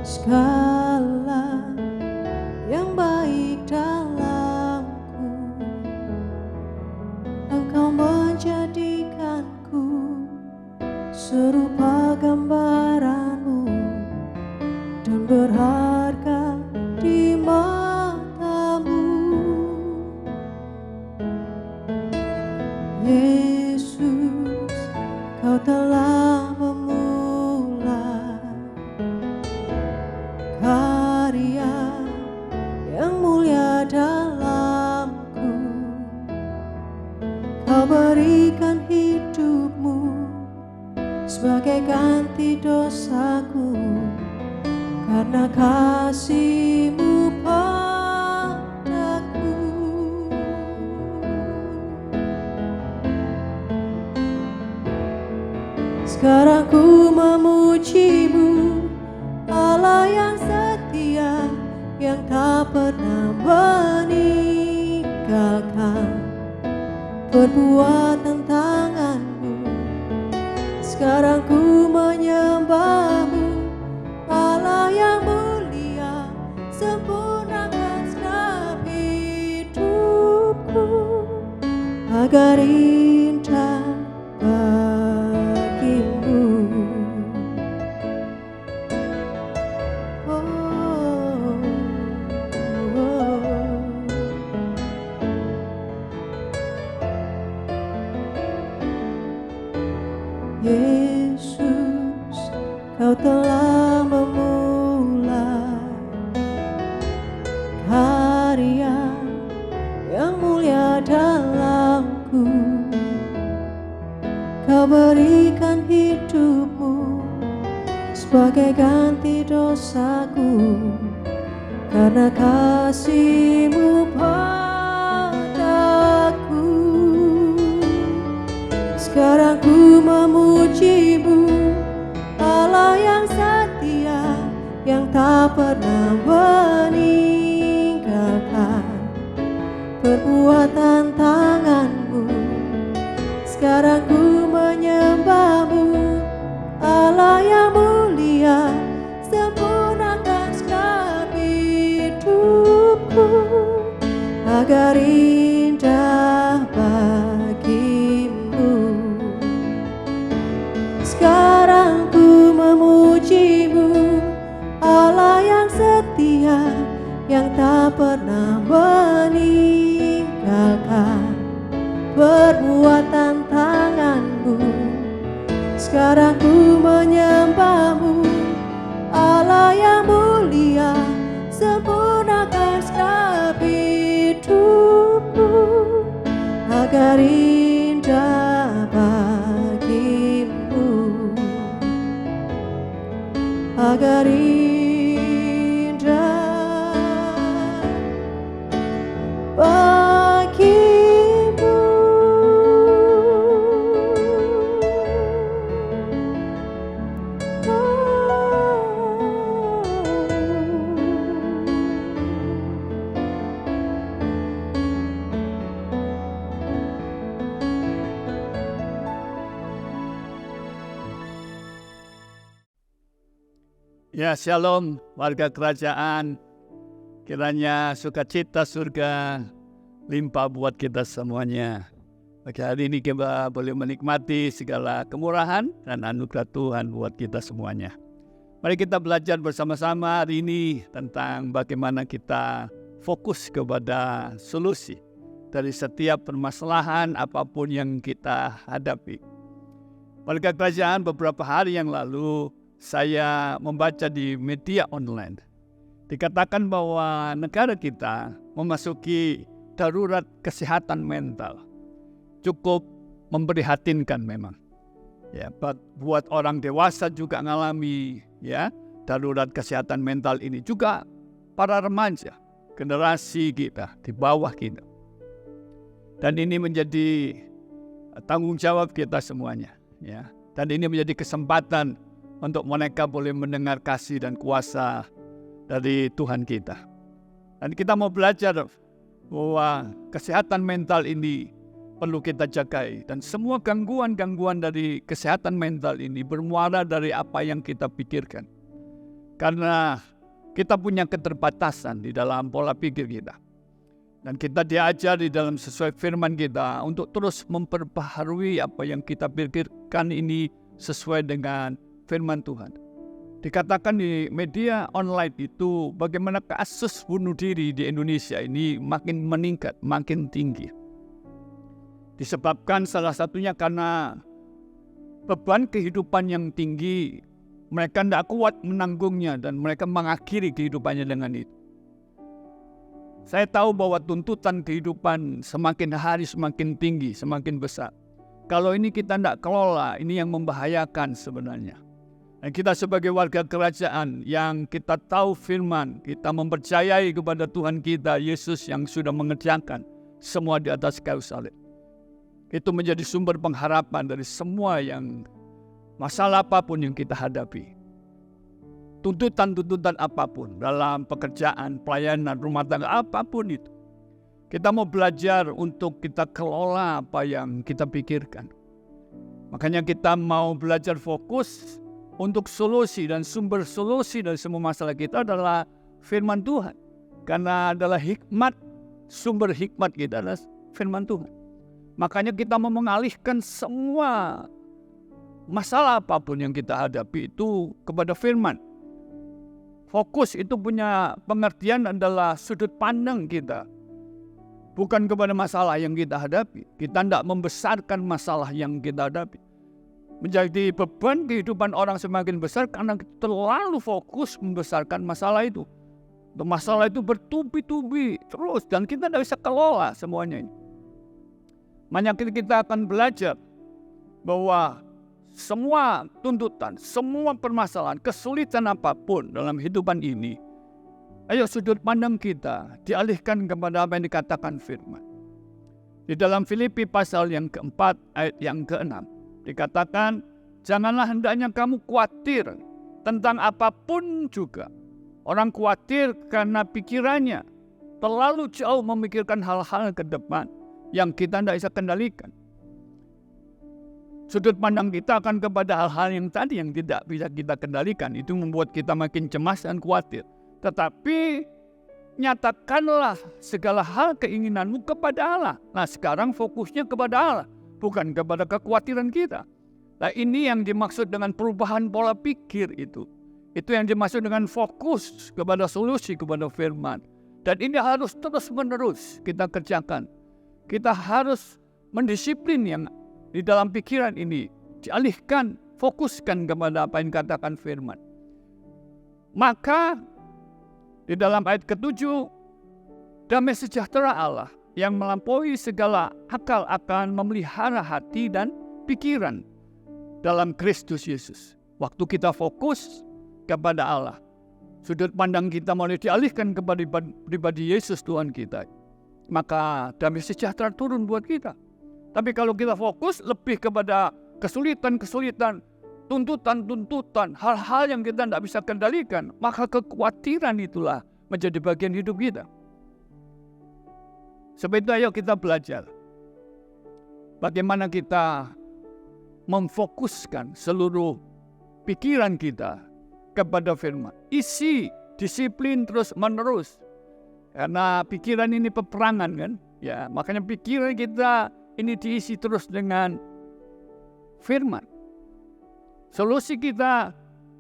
segala yang baik dalamku. Engkau menjadikanku serupa gambaranmu dan berharga di matamu. Yesus, kau telah memulai karya yang mulia dalamku. Kau berikan hidupmu sebagai ganti dosaku, karena kasih-Mu padaku. Sekarang ku memuji-Mu, Allah yang setia, yang tak pernah meninggalkan perbuatan tangan-Mu. Sekarang ku menyembah-Mu, Allah yang mulia, sempurnakan segenap hidupku agar indah bagi-Mu. Yesus, kau telah memulai karya yang mulia dalamku. Kau berikan hidupmu sebagai ganti dosaku, karena kasih-Mu padaku. Sekarang ku memuji-Mu, Allah yang setia, yang tak pernah meninggalkan perbuatan tangan-Mu. Sekarang ku menyembah-Mu, Allah yang mulia, sempurnakan segenap hidupku agar indah bagi-Mu. Sekarang ku memuji-Mu, Allah yang setia, yang tak pernah meninggalkan perbuatan tangan-Mu. Sekarang ku menyembah-Mu, Allah yang mulia, sempurnakan segenap hidupku agar indah bagi-Mu, agar indah bagi-Mu. Ya, shalom warga kerajaan. Kiranya sukacita surga limpah buat kita semuanya. Bagi hari ini kita boleh menikmati segala kemurahan dan anugerah Tuhan buat kita semuanya. Mari kita belajar bersama-sama hari ini tentang bagaimana kita fokus kepada solusi dari setiap permasalahan apapun yang kita hadapi. Warga kerajaan, beberapa hari yang lalu saya membaca di media online, dikatakan bahwa negara kita memasuki darurat kesehatan mental. Cukup memprihatinkan memang. Ya, buat orang dewasa juga ngalami ya darurat kesehatan mental ini, juga para remaja, generasi kita di bawah kita. Dan ini menjadi tanggung jawab kita semuanya, ya. Dan ini menjadi kesempatan untuk mereka boleh mendengar kasih dan kuasa dari Tuhan kita. Dan kita mau belajar bahwa kesehatan mental ini perlu kita jagai. Dan semua gangguan-gangguan dari kesehatan mental ini bermuara dari apa yang kita pikirkan. Karena kita punya keterbatasan di dalam pola pikir kita. Dan kita diajar di dalam sesuai firman kita untuk terus memperbaharui apa yang kita pikirkan ini sesuai dengan firman Tuhan. Dikatakan di media online itu bagaimana kasus bunuh diri di Indonesia ini makin meningkat, makin tinggi. Disebabkan salah satunya karena beban kehidupan yang tinggi, mereka tidak kuat menanggungnya dan mereka mengakhiri kehidupannya dengan itu. Saya tahu bahwa tuntutan kehidupan semakin hari semakin tinggi, semakin besar. Kalau ini kita tidak kelola, ini yang membahayakan sebenarnya. Dan kita sebagai warga kerajaan yang kita tahu firman, kita mempercayai kepada Tuhan kita, Yesus yang sudah mengerjakan semua di atas kayu salib. Itu menjadi sumber pengharapan dari semua yang masalah apapun yang kita hadapi. Tuntutan-tuntutan apapun dalam pekerjaan, pelayanan, rumah tangga, apapun itu. Kita mau belajar untuk kita kelola apa yang kita pikirkan. Makanya kita mau belajar fokus untuk solusi dan sumber solusi dari semua masalah kita adalah firman Tuhan. Karena adalah hikmat, sumber hikmat kita adalah firman Tuhan. Makanya kita mau mengalihkan semua masalah apapun yang kita hadapi itu kepada firman. Fokus itu punya pengertian adalah sudut pandang kita. Bukan kepada masalah yang kita hadapi. Kita tidak membesarkan masalah yang kita hadapi. Menjadi beban kehidupan orang semakin besar karena terlalu fokus membesarkan masalah itu. Masalah itu bertubi-tubi terus dan kita tidak bisa kelola semuanya ini. Makanya kita akan belajar bahwa semua tuntutan, semua permasalahan, kesulitan apapun dalam hidupan ini, ayo sudut pandang kita dialihkan kepada apa yang dikatakan firman. Di dalam Filipi pasal yang keempat ayat yang keenam dikatakan, janganlah hendaknya kamu khawatir tentang apapun juga. Orang khawatir karena pikirannya terlalu jauh memikirkan hal-hal ke depan yang kita tidak bisa kendalikan. Sudut pandang kita akan kepada hal-hal yang tadi yang tidak bisa kita kendalikan. Itu membuat kita makin cemas dan khawatir. Tetapi nyatakanlah segala hal keinginanmu kepada Allah. Nah sekarang fokusnya kepada Allah, bukan kepada kekhawatiran kita. Nah ini yang dimaksud dengan perubahan pola pikir itu. Itu yang dimaksud dengan fokus kepada solusi, kepada firman. Dan ini harus terus-menerus kita kerjakan. Kita harus mendisiplin yang di dalam pikiran ini, dialihkan, fokuskan kepada apa yang dikatakan firman. Maka di dalam ayat ke-7, damai sejahtera Allah yang melampaui segala akal akan memelihara hati dan pikiran dalam Kristus Yesus. Waktu kita fokus kepada Allah, sudut pandang kita mulai dialihkan kepada pribadi Yesus Tuhan kita, maka damai sejahtera turun buat kita. Tapi kalau kita fokus lebih kepada kesulitan-kesulitan, tuntutan-tuntutan, hal-hal yang kita tidak bisa kendalikan, maka kekhawatiran itulah menjadi bagian hidup kita. Sebab itu ayo kita belajar bagaimana kita memfokuskan seluruh pikiran kita kepada firman. Isi disiplin terus menerus. Karena pikiran ini peperangan kan? Ya, makanya pikiran kita ini diisi terus dengan firman. Solusi kita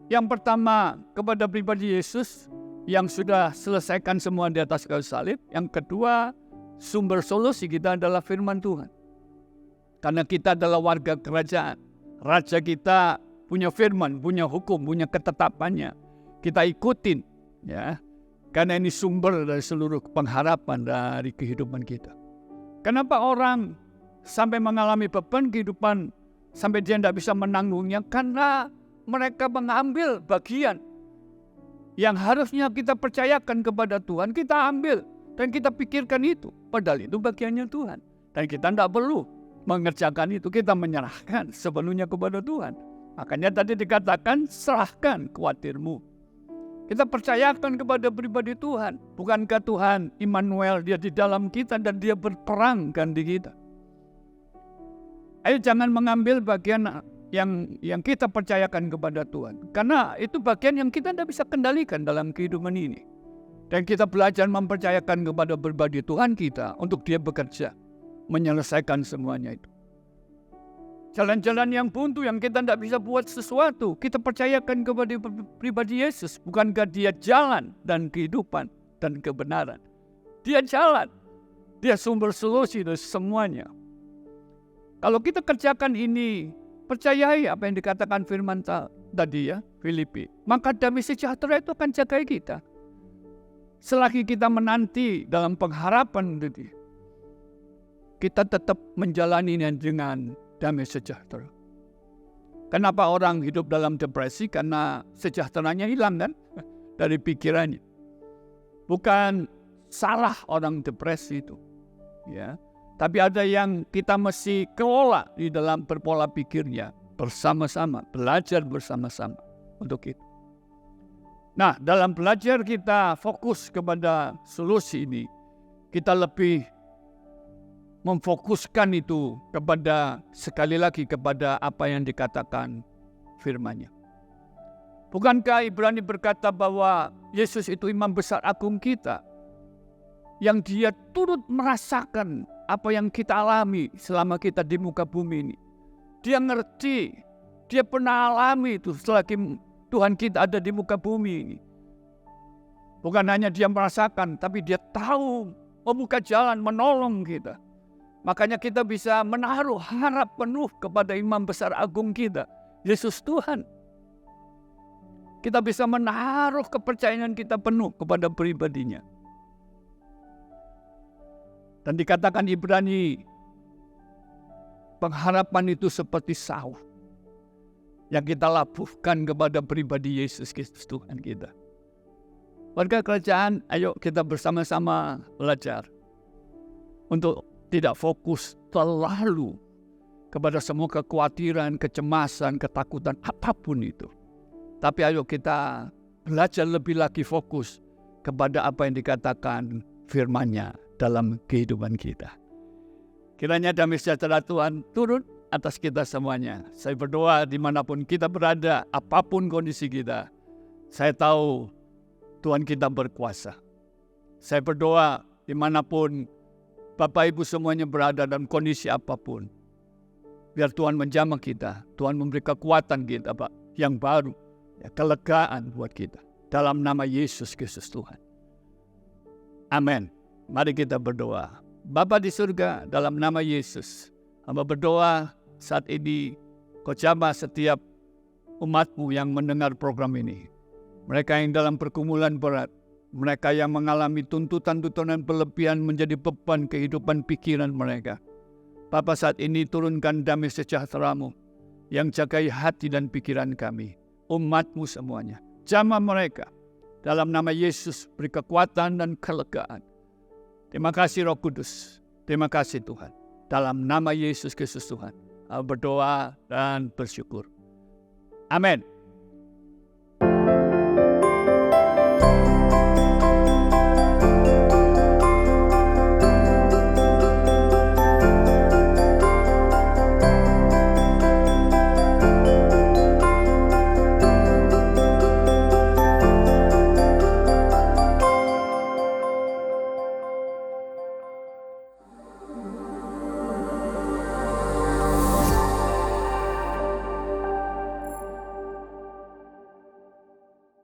yang pertama kepada pribadi Yesus yang sudah selesaikan semua di atas kayu salib. Yang kedua, sumber solusi kita adalah firman Tuhan. Karena kita adalah warga kerajaan. Raja kita punya firman, punya hukum, punya ketetapannya. Kita ikutin, ya. Karena ini sumber dari seluruh pengharapan dari kehidupan kita. Kenapa orang sampai mengalami beban kehidupan sampai dia tidak bisa menanggungnya? Karena mereka mengambil bagian yang harusnya kita percayakan kepada Tuhan, kita ambil dan kita pikirkan itu. Padahal itu bagiannya Tuhan. Dan kita tidak perlu mengerjakan itu, kita menyerahkan sepenuhnya kepada Tuhan. Makanya tadi dikatakan, serahkan khawatirmu. Kita percayakan kepada pribadi Tuhan. Bukankah Tuhan Immanuel, dia di dalam kita dan dia berperang kan di kita. Ayo jangan mengambil bagian yang kita percayakan kepada Tuhan. Karena itu bagian yang kita tidak bisa kendalikan dalam kehidupan ini. Dan kita belajar mempercayakan kepada pribadi Tuhan kita untuk Dia bekerja, menyelesaikan semuanya itu. Jalan-jalan yang buntu yang kita tidak bisa buat sesuatu, kita percayakan kepada pribadi Yesus. Bukankah Dia jalan dan kehidupan dan kebenaran? Dia jalan, Dia sumber solusi dari semuanya. Kalau kita kerjakan ini, percayai apa yang dikatakan firman tadi ya, Filipi. Maka damai sejahtera itu akan jaga kita. Selagi kita menanti dalam pengharapan tadi, kita tetap menjalaninya dengan damai sejahtera. Kenapa orang hidup dalam depresi? Karena sejahteranya hilang kan dari pikirannya. Bukan salah orang depresi itu, ya. Tapi ada yang kita mesti kelola di dalam berpola pikirnya bersama-sama, belajar bersama-sama untuk itu. Nah, dalam belajar kita fokus kepada solusi ini, kita lebih memfokuskan itu kepada, sekali lagi, kepada apa yang dikatakan firman-Nya. Bukankah Ibrani berkata bahwa Yesus itu imam besar agung kita, yang Dia turut merasakan apa yang kita alami selama kita di muka bumi ini. Dia ngerti, Dia pernah alami itu selagi Tuhan kita ada di muka bumi ini. Bukan hanya Dia merasakan, tapi Dia tahu membuka jalan, menolong kita. Makanya kita bisa menaruh harap penuh kepada imam besar agung kita, Yesus Tuhan. Kita bisa menaruh kepercayaan kita penuh kepada pribadinya. Dan dikatakan Ibrani, pengharapan itu seperti sauh yang kita labuhkan kepada pribadi Yesus Kristus Tuhan kita. Warga kerajaan, ayo kita bersama-sama belajar untuk tidak fokus terlalu kepada semua kekhawatiran, kecemasan, ketakutan, apapun itu. Tapi ayo kita belajar lebih lagi fokus kepada apa yang dikatakan firman-Nya dalam kehidupan kita. Kiranya damai sejahtera Tuhan turun atas kita semuanya. Saya berdoa dimanapun kita berada, apapun kondisi kita, saya tahu Tuhan kita berkuasa. Saya berdoa dimanapun Bapak Ibu semuanya berada dalam kondisi apapun, biar Tuhan menjamah kita, Tuhan memberi kekuatan kita, Pak, yang baru, ya, kelegaan buat kita. Dalam nama Yesus Kristus Tuhan. Amin. Mari kita berdoa. Bapa di surga, dalam nama Yesus, hamba berdoa saat ini, Kau jamah setiap umat-Mu yang mendengar program ini. Mereka yang dalam pergumulan berat, mereka yang mengalami tuntutan-tuntutan berlebihan menjadi beban kehidupan pikiran mereka. Bapa, saat ini turunkan damai sejahtera-Mu yang jagai hati dan pikiran kami, umat-Mu semuanya. Jamah mereka. Dalam nama Yesus, beri kekuatan dan kelegaan. Terima kasih Roh Kudus. Terima kasih Tuhan. Dalam nama Yesus Kristus Tuhan, berdoa dan bersyukur. Amin.